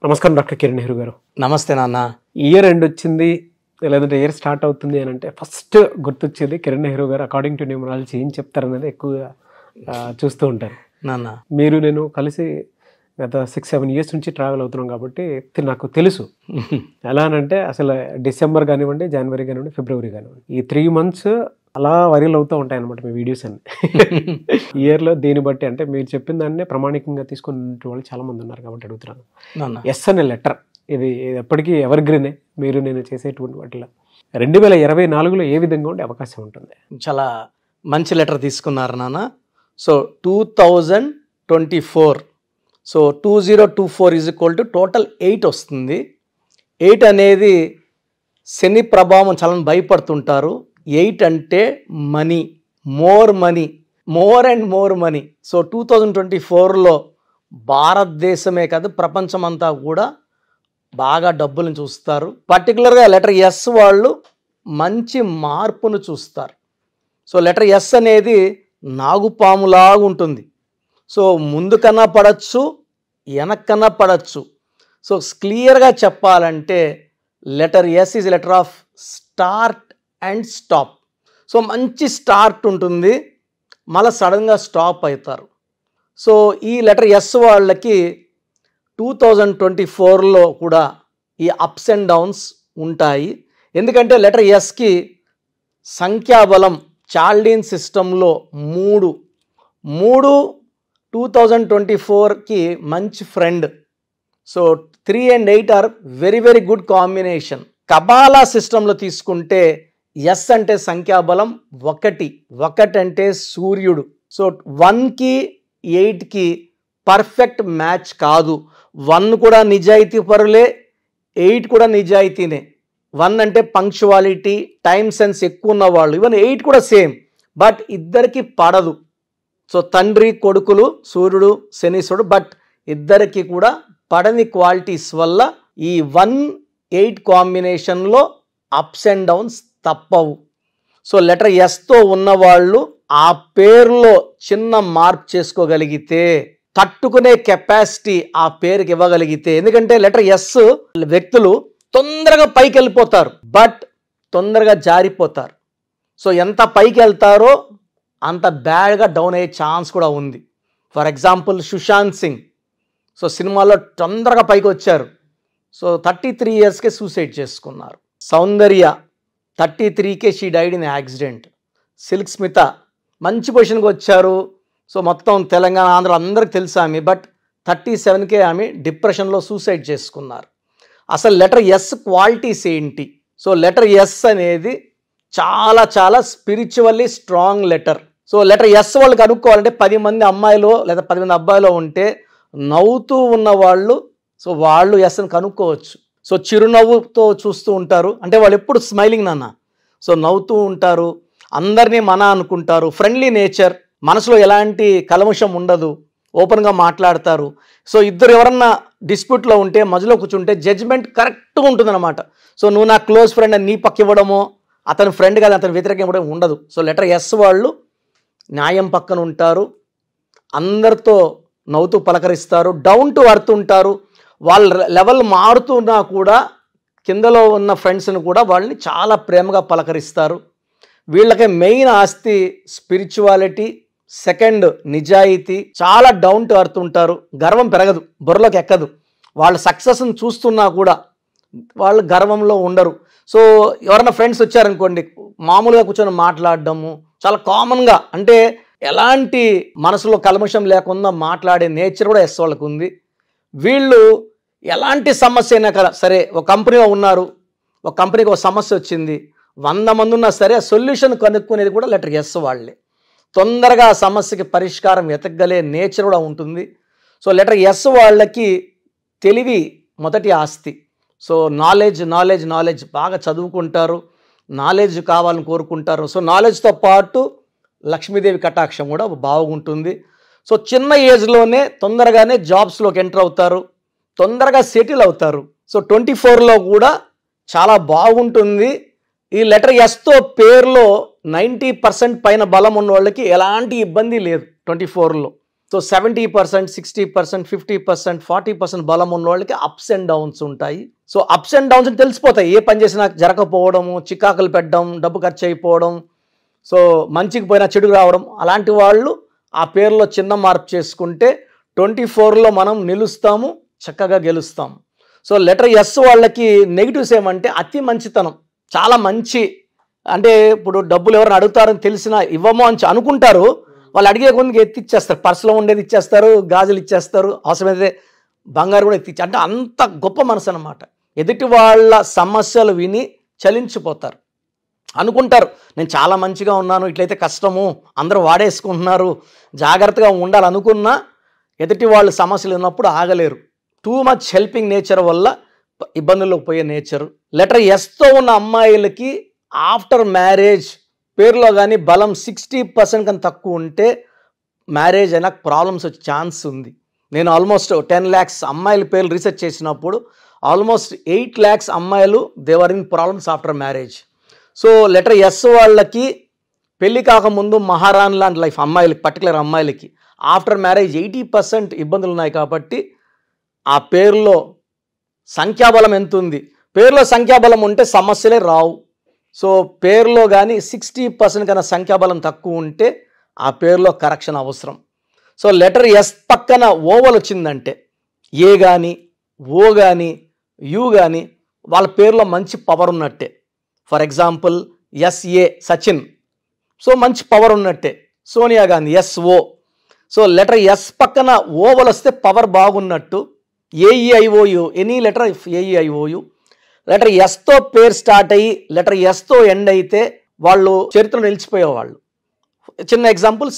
నమస్కారం డాక్టర్ కిరణ్ నెహ్రూ గారు. నమస్తే నాన్న. ఇయర్ ఎండ్ వచ్చింది, లేదంటే ఇయర్ స్టార్ట్ అవుతుంది అని అంటే ఫస్ట్ గుర్తొచ్చేది కిరణ్ నెహ్రూ గారు అకార్డింగ్ టు న్యూమరాలజీ ఏం చెప్తారనేది ఎక్కువగా చూస్తూ ఉంటారు. నాన్న మీరు నేను కలిసి గత 6-7 years నుంచి ట్రావెల్ అవుతున్నాం కాబట్టి నాకు తెలుసు. ఎలా అనంటే అసలు డిసెంబర్ కానివ్వండి, జనవరి కానివ్వండి, ఫిబ్రవరి కానివ్వండి, ఈ 3 months అలా వైరల్ అవుతూ ఉంటాయి అనమాట మీ వీడియోస్ అన్ని. ఇయర్లో దీన్ని బట్టి అంటే మీరు చెప్పిన దాన్నే ప్రామాణికంగా తీసుకునే వాళ్ళు చాలా మంది ఉన్నారు కాబట్టి అడుగుతున్నాను. ఎస్ అనే లెటర్ ఇది ఎప్పటికీ ఎవర్ గ్రీనే. మీరు నేను చేసేటువంటి వాటిలో 2024లో ఏ విధంగా ఉండే అవకాశం ఉంటుంది? చాలా మంచి లెటర్ తీసుకున్నారు నాన్న. So 2024, so 2024 is equal to total 8 వస్తుంది. 8 అనేది శని ప్రభావం చాలా భయపడుతుంటారు. 8 అంటే money, more and more money. So 2024లో భారతదేశమే కాదు ప్రపంచమంతా కూడా బాగా డబ్బులను చూస్తారు. పర్టికులర్గా లెటర్ ఎస్ వాళ్ళు మంచి మార్పును చూస్తారు. సో లెటర్ ఎస్ అనేది నాగుపాములాగా ఉంటుంది. సో ముందు కన్నా పడచ్చు, వెనక్కన్నా పడచ్చు. సో క్లియర్గా చెప్పాలంటే letter S is letter of start and stop. So మంచి స్టార్ట్ ఉంటుంది, మళ్ళీ సడన్గా స్టాప్ అవుతారు. సో ఈ లెటర్ ఎస్ వాళ్ళకి 2024లో కూడా ఈ అప్స్ అండ్ డౌన్స్ ఉంటాయి. ఎందుకంటే లెటర్ ఎస్కి సంఖ్యాబలం చాల్డీన్ సిస్టంలో 3 2024కి మంచి friend. So 3 and 8 are very very good combination. Kabbalah సిస్టంలో తీసుకుంటే ఎస్ అంటే సంఖ్యాబలం 1 అంటే సూర్యుడు. సో 1కి 8కి పర్ఫెక్ట్ మ్యాచ్ కాదు. 1 కూడా నిజాయితీ పరులే, 8 కూడా నిజాయితీనే. 1 అంటే పంక్చువాలిటీ, టైం సెన్స్ ఎక్కువ ఉన్నవాళ్ళు. ఈవెన్ 8 కూడా సేమ్, బట్ ఇద్దరికి పడదు. సో తండ్రి కొడుకులు సూర్యుడు శనీశ్వరుడు, బట్ ఇద్దరికి కూడా పడని క్వాలిటీస్ వల్ల ఈ 1-8 కాంబినేషన్లో అప్స్ అండ్ డౌన్స్ తప్పవు. సో లెటర్ ఎస్తో ఉన్నవాళ్ళు ఆ పేరులో చిన్న మార్పు చేసుకోగలిగితే, తట్టుకునే కెపాసిటీ ఆ పేరుకి ఇవ్వగలిగితే, ఎందుకంటే లెటర్ ఎస్ వ్యక్తులు తొందరగా పైకి వెళ్ళిపోతారు, బట్ తొందరగా జారిపోతారు. సో ఎంత పైకి వెళ్తారో అంత బ్యాడ్గా డౌన్ అయ్యే ఛాన్స్ కూడా ఉంది. For example Sushant Singh, so సినిమాలో తొందరగా పైకి వచ్చారు. సో 33 yearsకే సూసైడ్ చేసుకున్నారు. సౌందర్య 33కే she died in accident. Silk Smitha మంచి పొజిషన్కి వచ్చారు. సో మొత్తం తెలంగాణ ఆంధ్ర అందరికి తెలుసు ఆమె, బట్ 37కే ఆమె డిప్రెషన్లో సూసైడ్ చేసుకున్నారు. అసలు లెటర్ ఎస్ క్వాలిటీస్ ఏంటి? సో లెటర్ ఎస్ అనేది చాలా చాలా spiritually strong letter. So letter S వాళ్ళకి అనుకోవాలంటే 10 మంది అమ్మాయిలు లేదా 10 మంది అబ్బాయిలు ఉంటే నవ్వుతూ ఉన్నవాళ్ళు, సో వాళ్ళు ఎస్ని కనుక్కోవచ్చు. సో చిరునవ్వుతో చూస్తూ ఉంటారు, అంటే వాళ్ళు ఎప్పుడు స్మైలింగ్ నాన్న. సో నవ్వుతూ ఉంటారు, అందరినీ మన అనుకుంటారు, ఫ్రెండ్లీ నేచర్, మనసులో ఎలాంటి కల్మషం ఉండదు, ఓపెన్గా మాట్లాడతారు. సో ఇద్దరు ఎవరన్నా డిస్ప్యూట్లో ఉంటే మధ్యలో కూర్చుంటే జడ్జ్మెంట్ కరెక్ట్గా ఉంటుందన్నమాట. సో నువ్వు నా క్లోజ్ ఫ్రెండ్ అని నీ పక్క ఇవ్వడమో, అతని ఫ్రెండ్ కాదు అతని వ్యతిరేకం ఇవ్వడం ఉండదు. సో లెటర్ ఎస్ వాళ్ళు న్యాయం పక్కన ఉంటారు, అందరితో నవ్వుతూ పలకరిస్తారు, డౌన్ టు అర్త్ ఉంటారు. వాళ్ళ లెవెల్ మారుతున్నా కూడా కిందలో ఉన్న ఫ్రెండ్స్ని కూడా వాళ్ళని చాలా ప్రేమగా పలకరిస్తారు. వీళ్ళకి మెయిన్ ఆస్తి స్పిరిచువాలిటీ, సెకండ్ నిజాయితీ, చాలా డౌన్ టు అర్త్ ఉంటారు, గర్వం పెరగదు, బుర్రలోకి ఎక్కదు. వాళ్ళ సక్సెస్ని చూస్తున్నా కూడా వాళ్ళు గర్వంలో ఉండరు. సో ఎవరైనా ఫ్రెండ్స్ వచ్చారనుకోండి, మామూలుగా కూర్చొని మాట్లాడడము చాలా కామన్గా, అంటే ఎలాంటి మనసులో కల్మషం లేకుండా మాట్లాడే నేచర్ కూడా ఎస్ వాళ్ళకు ఉంది. వీళ్ళు ఎలాంటి సమస్య అయినా కదా సరే, ఒక కంపెనీలో ఉన్నారు, ఒక కంపెనీకి ఒక సమస్య వచ్చింది, 100 మంది ఉన్నా సరే ఆ సొల్యూషన్ కనుక్కునేది కూడా లెటర్ ఎస్ వాళ్ళే. తొందరగా ఆ సమస్యకి పరిష్కారం వెతకగలే నేచర్ కూడా ఉంటుంది. సో లెటర్ ఎస్ వాళ్ళకి తెలివి మొదటి ఆస్తి. సో నాలెడ్జ్ బాగా చదువుకుంటారు, నాలెడ్జ్ కావాలని కోరుకుంటారు. సో నాలెడ్జ్తో పాటు లక్ష్మీదేవి కటాక్షం కూడా బాగుంటుంది. సో చిన్న ఏజ్లోనే తొందరగానే జాబ్స్లోకి ఎంటర్ అవుతారు, తొందరగా సెటిల్ అవుతారు. సో 24లో కూడా చాలా బాగుంటుంది. ఈ లెటర్ ఎస్తో పేరులో 90% పైన బలం ఉన్న వాళ్ళకి ఎలాంటి ఇబ్బంది లేదు 24లో. సో 70%, 60%, 50%, 40% బలం ఉన్న వాళ్ళకి అప్స్ అండ్ డౌన్స్ ఉంటాయి. సో అప్స్ అండ్ డౌన్స్ అని తెలిసిపోతాయి. ఏ పని చేసినా జరగకపోవడము, చికాకులు పెట్టడం, డబ్బు ఖర్చు అయిపోవడం, సో మంచికి పోయినా చెడుకు రావడం, అలాంటి వాళ్ళు ఆ పేరులో చిన్న మార్పు చేసుకుంటే 24లో మనం నిలుస్తాము, చక్కగా గెలుస్తాము. సో లెటర్ ఎస్ వాళ్ళకి నెగిటివ్స్ ఏమంటే అతి మంచితనం, చాలా మంచి, అంటే ఇప్పుడు డబ్బులు ఎవరైనా అడుగుతారని తెలిసినా ఇవ్వమో అని అనుకుంటారు, వాళ్ళు అడిగే కొద్దిగా ఎత్తిచ్చేస్తారు, పర్సులో ఉండేది ఇచ్చేస్తారు, గాజులు ఇచ్చేస్తారు, అవసరమైతే బంగారు కూడా ఎత్తిచ్చి, అంటే అంత గొప్ప మనసు అనమాట. ఎదుటి వాళ్ళ సమస్యలు విని చలించిపోతారు, అనుకుంటారు నేను చాలా మంచిగా ఉన్నాను, ఇట్లయితే కష్టము, అందరూ వాడేసుకుంటున్నారు, జాగ్రత్తగా ఉండాలనుకున్నా ఎదుటి వాళ్ళ సమస్యలు ఉన్నప్పుడు ఆగలేరు. టూ మచ్ హెల్పింగ్ నేచర్ వల్ల ఇబ్బందుల్లోకి పోయే నేచరు. లెటర్ ఎస్తో ఉన్న అమ్మాయిలకి ఆఫ్టర్ మ్యారేజ్ పేరులో కానీ బలం 60% కన్నా తక్కువ ఉంటే మ్యారేజ్ అయినా ప్రాబ్లమ్స్ వచ్చే ఛాన్స్ ఉంది. నేను ఆల్మోస్ట్ 10 lakhs అమ్మాయిల పేర్లు రీసెర్చ్ చేసినప్పుడు ఆల్మోస్ట్ 8 lakhs అమ్మాయిలు they are in problems after marriage. So letter S వాళ్ళకి పెళ్ళి కాకముందు మహారాణి లాంటి లైఫ్, అమ్మాయిలకి పర్టికులర్ అమ్మాయిలకి ఆఫ్టర్ మ్యారేజ్ 80% ఇబ్బందులు ఉన్నాయి. కాబట్టి ఆ పేరులో సంఖ్యాబలం ఎంత ఉంది, పేరులో సంఖ్యాబలం ఉంటే సమస్యలే రావు. సో పేరులో కానీ 60% కన్నా సంఖ్యాబలం తక్కువ ఉంటే ఆ పేరులో కరెక్షన్ అవసరం. సో లెటర్ ఎస్ పక్కన ఓవల్ వచ్చిందంటే ఏ కానీ ఓ కానీ యు కానీ వాళ్ళ పేరులో మంచి పవర్ ఉన్నట్టే. For example SA Sachin, so మంచి పవర్ ఉన్నట్టే. Sonia Gandhi SO, so letter S పక్కన ఓవల్ వస్తే పవర్ బాగున్నట్టు. AEIOU, any letter AEIOU, letter ఎస్తో పేరు స్టార్ట్ అయ్యి లెటర్ ఎస్తో ఎండ్ అయితే వాళ్ళు చరిత్రలో నిలిచిపోయేవాళ్ళు. చిన్న ఎగ్జాంపుల్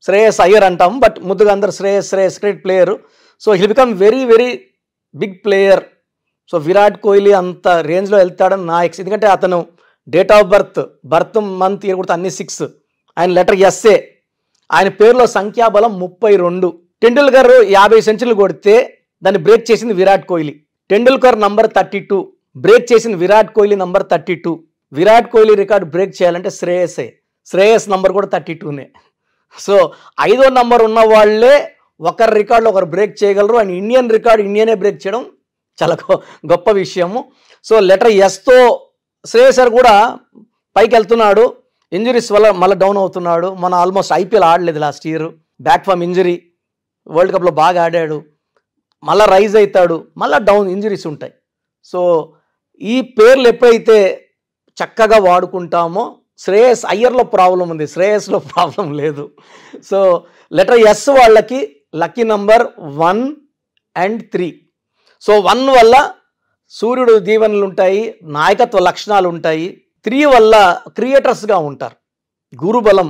శ్రేయస్ అయ్యర్ అంటాం, బట్ ముద్దుగా అందరు Shreyas cricket player. So he'll become very very big player. So Virat Kohli అంత రేంజ్లో వెళ్తాడని నా ఎందుకంటే అతను date of birth month year కూడా అన్ని 6, ఆయన లెటర్ ఎస్ఏ, ఆయన పేరులో సంఖ్యాబలం 32. టెండూల్కర్ 50 సెంచరీలు కొడితే దాన్ని బ్రేక్ చేసింది విరాట్ కోహ్లీ. టెండూల్కర్ నంబర్ 32, బ్రేక్ చేసింది Virat Kohli number 32. Virat Kohli record break చేయాలంటే శ్రేయస్ నంబర్ కూడా 32నే. సో 5వ నంబర్ ఉన్న వాళ్ళే ఒకరి రికార్డులో ఒకరు బ్రేక్ చేయగలరు. అండ్ ఇండియన్ రికార్డు ఇండియనే బ్రేక్ చేయడం చాలా గొప్ప విషయము. సో లెటర్ ఎస్తో శ్రేయస్ కూడా పైకి వెళ్తున్నాడు, ఇంజరీస్ వల్ల మళ్ళీ డౌన్ అవుతున్నాడు. మన ఆల్మోస్ట్ ఐపీఎల్ ఆడలేదు last year, back from injury. World కప్లో బాగా ఆడాడు, మళ్ళీ రైజ్ అవుతాడు, మళ్ళీ డౌన్, ఇంజరీస్ ఉంటాయి. సో ఈ పేర్లు ఎప్పుడైతే చక్కగా వాడుకుంటామో, శ్రేయస్ అయ్యర్లో ప్రాబ్లం ఉంది, శ్రేయస్లో ప్రాబ్లం లేదు. సో లెటర్ ఎస్ వాళ్ళకి లక్కీ నంబర్ 1 and 3. సో 1 వల్ల సూర్యుడు దీవెనలు ఉంటాయి, నాయకత్వ లక్షణాలు ఉంటాయి. 3 వల్ల క్రియేటర్స్గా ఉంటారు, గురుబలం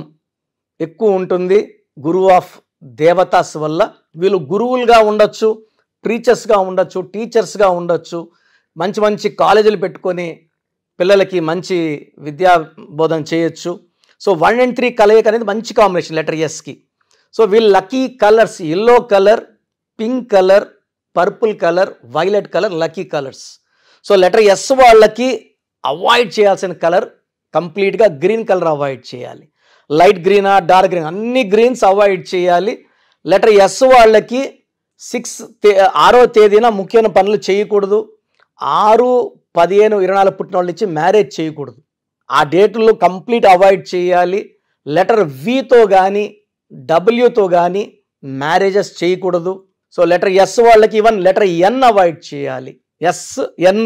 ఎక్కువ ఉంటుంది. గురువు ఆఫ్ దేవతాస్ వల్ల వీళ్ళు గురువులుగా ఉండొచ్చు, ప్రీచర్స్గా ఉండొచ్చు, టీచర్స్గా ఉండొచ్చు, మంచి మంచి కాలేజీలు పెట్టుకొని పిల్లలకి మంచి విద్యా బోధన చేయొచ్చు. సో 1 and 3 కలయిక అనేది మంచి కాంబినేషన్ లెటర్ ఎస్కి. సో వీళ్ళు lucky colours yellow colour, pink colour, purple colour, violet colour lucky colours. So letter S వాళ్ళకి అవాయిడ్ చేయాల్సిన కలర్ కంప్లీట్గా గ్రీన్ కలర్ అవాయిడ్ చేయాలి. లైట్ గ్రీనా డార్క్ గ్రీన్ అన్ని గ్రీన్స్ అవాయిడ్ చేయాలి. లెటర్ ఎస్ వాళ్ళకి 6వ తేదీన ముఖ్యమైన పనులు చేయకూడదు. 6, 15, 24 పుట్టిన వాళ్ళ నుంచి మ్యారేజ్ చేయకూడదు. ఆ డేట్లు కంప్లీట్ అవాయిడ్ చేయాలి. లెటర్ వితో కానీ డబ్ల్యూతో కానీ మ్యారేజెస్ చేయకూడదు. సో లెటర్ ఎస్ వాళ్ళకి ఈవెన్ లెటర్ ఎన్ అవాయిడ్ చేయాలి. ఎన్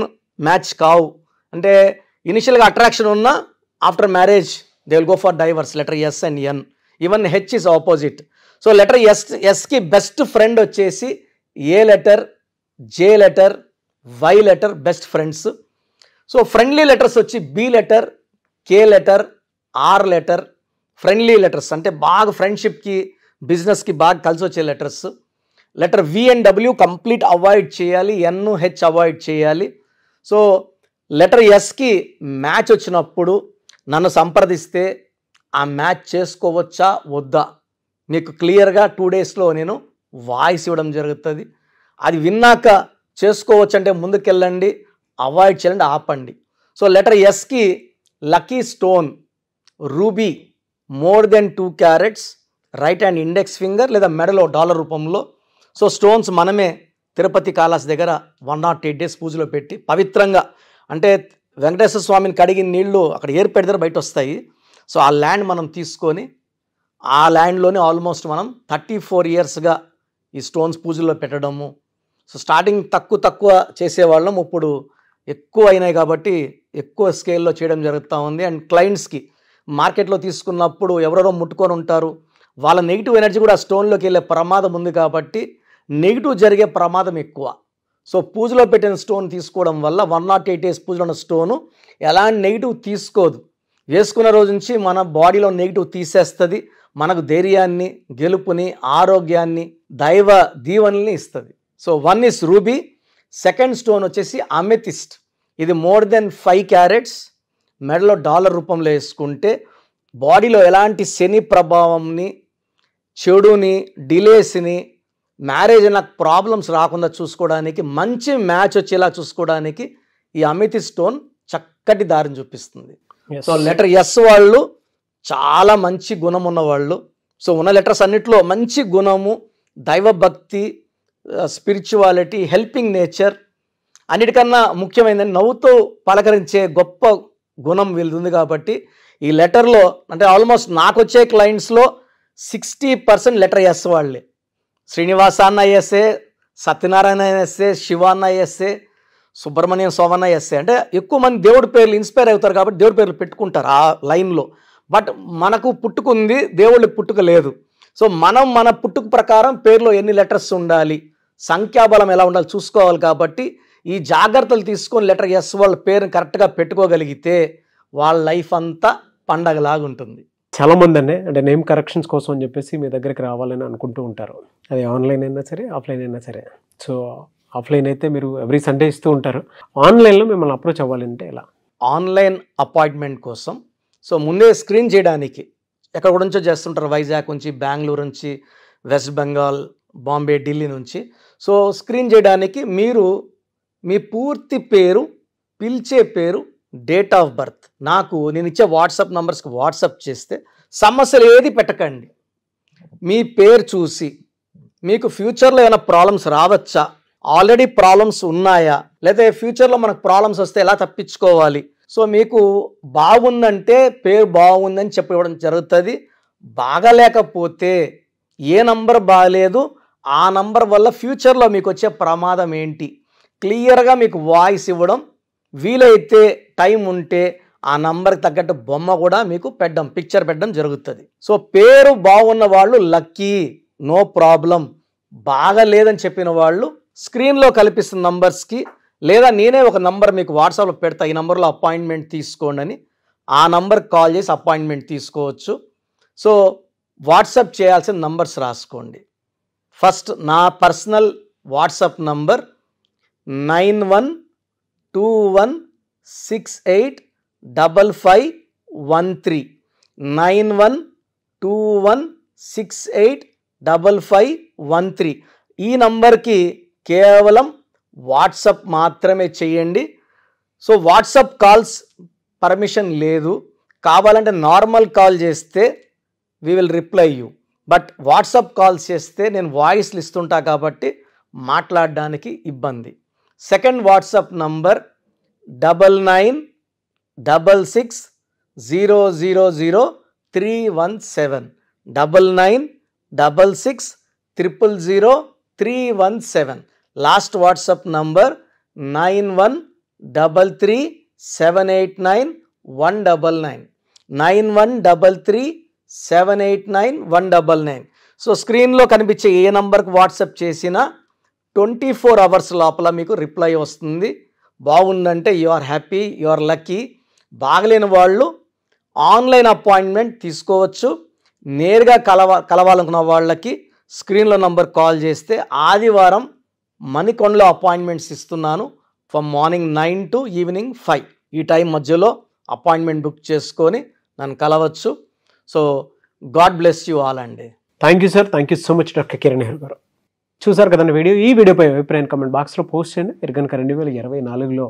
మ్యాచ్ కావు, అంటే ఇనిషియల్గా అట్రాక్షన్ ఉన్నా after marriage they will go for divorce. Letter S and N, even H is opposite. So letter ఎస్కి బెస్ట్ ఫ్రెండ్ వచ్చేసి A letter, J letter, Y letter best friends. So friendly letters వచ్చి B letter, K letter, R letter. Friendly letters అంటే బాగా ఫ్రెండ్షిప్కి, బిజినెస్కి బాగా కలిసి వచ్చే letters. Letter V and W complete avoid చేయాలి, ఎన్, హెచ్ అవాయిడ్ చేయాలి. సో లెటర్ ఎస్కి మ్యాచ్ వచ్చినప్పుడు నన్ను సంప్రదిస్తే ఆ మ్యాచ్ చేసుకోవచ్చా వద్దా మీకు క్లియర్గా 2 daysలో నేను వాయిస్ ఇవ్వడం జరుగుతుంది. అది విన్నాక చేసుకోవచ్చు అంటే ముందుకెళ్ళండి, అవాయిడ్ చేయండి, ఆపండి. సో లెటర్ ఎస్కి lucky stone ruby, more than 2 carats, right hand index finger లేదా మెడలో డాలర్ రూపంలో. సో స్టోన్స్ మనమే తిరుపతి కాళహస్తి దగ్గర 108 days పూజలో పెట్టి పవిత్రంగా, అంటే వెంకటేశ్వర స్వామిని కడిగిన నీళ్లు అక్కడ ఏరు పెడితే బయట వస్తాయి. సో ఆ ల్యాండ్ మనం తీసుకొని ఆ ల్యాండ్లోనే ఆల్మోస్ట్ మనం 34 yearsగా ఈ స్టోన్స్ పూజల్లో పెట్టడము. సో స్టార్టింగ్ తక్కువ చేసేవాళ్ళం, ఇప్పుడు ఎక్కువ అయినాయి కాబట్టి ఎక్కువ స్కేల్లో చేయడం జరుగుతూ ఉంది. అండ్ క్లయింట్స్కి మార్కెట్లో తీసుకున్నప్పుడు ఎవరెవరో ముట్టుకొని ఉంటారు, వాళ్ళ నెగిటివ్ ఎనర్జీ కూడా ఆ స్టోన్లోకి వెళ్ళే ప్రమాదం ఉంది కాబట్టి నెగిటివ్ జరిగే ప్రమాదం ఎక్కువ. సో పూజలో పెట్టిన స్టోన్ తీసుకోవడం వల్ల 108 days పూజలో ఉన్న స్టోను ఎలాంటి నెగిటివ్ తీసుకోదు. వేసుకున్న రోజు నుంచి మన బాడీలో నెగిటివ్ తీసేస్తుంది, మనకు ధైర్యాన్ని, గెలుపుని, ఆరోగ్యాన్ని, దైవ దీవెనల్ని ఇస్తుంది. So 1 is ruby, second stone వచ్చేసి అమెథిస్ట్. ఇది more than 5 carats, మెడలో డాలర్ రూపంలో వేసుకుంటే బాడీలో ఎలాంటి శని ప్రభావంని, చెడుని, డిలేస్ని, మ్యారేజ్ నాకు ప్రాబ్లమ్స్ రాకుండా చూసుకోవడానికి, మంచి మ్యాచ్ వచ్చేలా చూసుకోవడానికి ఈ అమెథిస్ట్ స్టోన్ చక్కటి దారిని చూపిస్తుంది. సో లెటర్ ఎస్ వాళ్ళు చాలా మంచి గుణం ఉన్నవాళ్ళు. సో ఉన్న లెటర్స్ అన్నిట్లో మంచి గుణము, దైవభక్తి, స్పిరిచువాలిటీ, హెల్పింగ్ నేచర్, అన్నిటికన్నా ముఖ్యమైనది నవ్వుతూ పలకరించే గొప్ప గుణం వీళ్ళది. కాబట్టి ఈ లెటర్లో అంటే ఆల్మోస్ట్ నాకు వచ్చే క్లయింట్స్లో 60% లెటర్ ఎస్ వాళ్ళే. శ్రీనివాస అన్న ఎస్ఏ, సత్యనారాయణ ఎస్ఏ, శివ అన్న ఎస్ఏ, సుబ్రహ్మణ్యం సోమన్న ఎస్ఏ. అంటే ఎక్కువ మంది దేవుడి పేర్లు ఇన్స్పైర్ అవుతారు కాబట్టి దేవుడి పేర్లు పెట్టుకుంటారు ఆ లైన్లో. బట్ మనకు పుట్టుకుంది, దేవుళ్ళ పుట్టుక లేదు. సో మనం మన పుట్టుక ప్రకారం పేర్లో ఎన్ని లెటర్స్ ఉండాలి, సంఖ్యాబలం ఎలా ఉండాలి చూసుకోవాలి. కాబట్టి ఈ జాగ్రత్తలు తీసుకొని లెటర్ ఎస్ వాళ్ళ పేరుని కరెక్ట్గా పెట్టుకోగలిగితే వాళ్ళ లైఫ్ అంతా పండగలాగా ఉంటుంది. చాలామంది అంటే నేమ్ కరెక్షన్స్ కోసం అని చెప్పేసి మీ దగ్గరికి రావాలని అనుకుంటూ ఉంటారు. అది ఆన్లైన్ అయినా సరే, ఆఫ్లైన్ అయినా సరే. సో ఆఫ్లైన్ అయితే మీరు ఎవ్రీ సండే ఇస్తూ ఉంటారు, ఆన్లైన్లో మిమ్మల్ని అప్రోచ్ అవ్వాలంటే ఎలా? ఆన్లైన్ అపాయింట్మెంట్ కోసం సో ముందే స్క్రీన్ చేయడానికి ఎక్కడ నుంచో చేస్తుంటారు, వైజాగ్ నుంచి, బెంగళూరు నుంచి, వెస్ట్ బెంగాల్, బాంబే, ఢిల్లీ నుంచి. సో స్క్రీన్ చేయడానికి మీరు మీ పూర్తి పేరు, పిలిచే పేరు, డేట్ ఆఫ్ బర్త్ నాకు నేను ఇచ్చే వాట్సాప్ నంబర్స్కి వాట్సాప్ చేస్తే సమస్యలు ఏది పెట్టకండి. మీ పేరు చూసి మీకు ఫ్యూచర్లో ఏమైనా ప్రాబ్లమ్స్ రావచ్చా, ఆల్రెడీ ప్రాబ్లమ్స్ ఉన్నాయా, లేదా ఫ్యూచర్లో మనకు ప్రాబ్లమ్స్ వస్తే ఎలా తప్పించుకోవాలి. సో మీకు బాగుందంటే పేరు బాగుందని చెప్పడం జరుగుతుంది. బాగలేకపోతే ఏ నంబర్ బాగాలేదు, ఆ నంబర్ వల్ల ఫ్యూచర్లో మీకు వచ్చే ప్రమాదం ఏంటి క్లియర్గా మీకు వాయిస్ ఇవ్వడం, వీలైతే టైం ఉంటే ఆ నంబర్కి తగ్గట్టు బొమ్మ కూడా మీకు పిక్చర్ పెట్టడం జరుగుతుంది. సో పేరు బాగున్న వాళ్ళు లక్కీ, నో ప్రాబ్లం. బాగలేదని చెప్పిన వాళ్ళు స్క్రీన్లో కల్పిస్తున్న నంబర్స్కి, లేదా నేనే ఒక నంబర్ మీకు వాట్సాప్లో పెడతా, ఈ నంబర్లో అపాయింట్మెంట్ తీసుకోండి అని, ఆ నంబర్కి కాల్ చేసి అపాయింట్మెంట్ తీసుకోవచ్చు. సో వాట్సాప్ చేయాల్సిన నంబర్స్ రాసుకోండి. ఫస్ట్ నా పర్సనల్ వాట్సాప్ నంబర్ 9121685513 9121685513. ఈ నంబర్కి కేవలం వాట్సాప్ మాత్రమే చేయండి. సో వాట్సాప్ కాల్స్ పర్మిషన్ లేదు, కావాలంటే నార్మల్ కాల్ చేస్తే we will reply you. But WhatsApp calls చేస్తే నేను వాయిస్లు ఇస్తుంటా కాబట్టి మాట్లాడడానికి ఇబ్బంది. Second WhatsApp number 9966000317 9966000317. Last WhatsApp number 9133789199 9133789199. So స్క్రీన్లో కనిపించే ఏ నంబర్కి వాట్సాప్ చేసినా 24 hours లోపల మీకు రిప్లై వస్తుంది. బాగుందంటే you are happy, you are lucky. బాగలేని వాళ్ళు ఆన్లైన్ అపాయింట్మెంట్ తీసుకోవచ్చు. నేరుగా కలవాలనుకున్న వాళ్ళకి స్క్రీన్లో నంబర్ కాల్ చేస్తే ఆదివారం మణికొండలో అపాయింట్మెంట్స్ ఇస్తున్నాను. ఫ్రమ్ మార్నింగ్ 9 to ఈవినింగ్ 5 ఈ టైం మధ్యలో అపాయింట్మెంట్ బుక్ చేసుకొని నన్ను కలవచ్చు. So God bless you all అండి. Thank you sir, thank you so much doctor Kiran Nehru గారు. చూసారు కదండి వీడియో. ఈ వీడియోపై అభిప్రాయం కామెంట్ బాక్స్లో పోస్ట్ చేయండి. మీరు కనుక 2024లో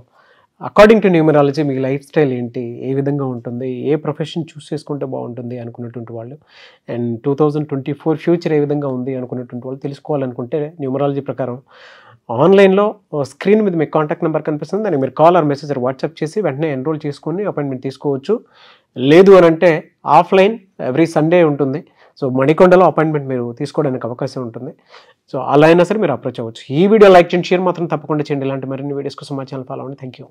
అకార్డింగ్ టు న్యూమరాలజీ మీ లైఫ్ స్టైల్ ఏంటి, ఏ విధంగా ఉంటుంది, ఏ ప్రొఫెషన్ చూస్ చేసుకుంటే బాగుంటుంది అనుకున్నటువంటి వాళ్ళు, అండ్ 2024 ఫ్యూచర్ ఏ విధంగా ఉంది అనుకున్నటువంటి వాళ్ళు తెలుసుకోవాలనుకుంటే న్యూమరాలజీ ప్రకారం ఆన్లైన్లో స్క్రీన్ మీద మీకు కాంటాక్ట్ నెంబర్ కనిపిస్తుంది, దానికి మీరు కాల్ ఆర్ మెసేజ్ వాట్సాప్ చేసి వెంటనే ఎన్రోల్ చేసుకొని అపాయింట్మెంట్ తీసుకోవచ్చు. లేదు అని అంటే ఆఫ్లైన్ ఎవ్రీ సండే ఉంటుంది. సో మణికొండలో అపాయింట్మెంట్ మీరు తీసుకోవడానికి అవకాశం ఉంటుంది. సో అలా అయినా సరే మీరు అప్రోచ్ అవ్వచ్చు. ఈ వీడియో లైక్ చేయండి, షేర్ మాత్రం తప్పకుండా చేయండి. ఇలాంటి మరిన్ని వీడియోస్ కోసం మా ఛానల్ ఫాలో అవ్వండి. Thank you.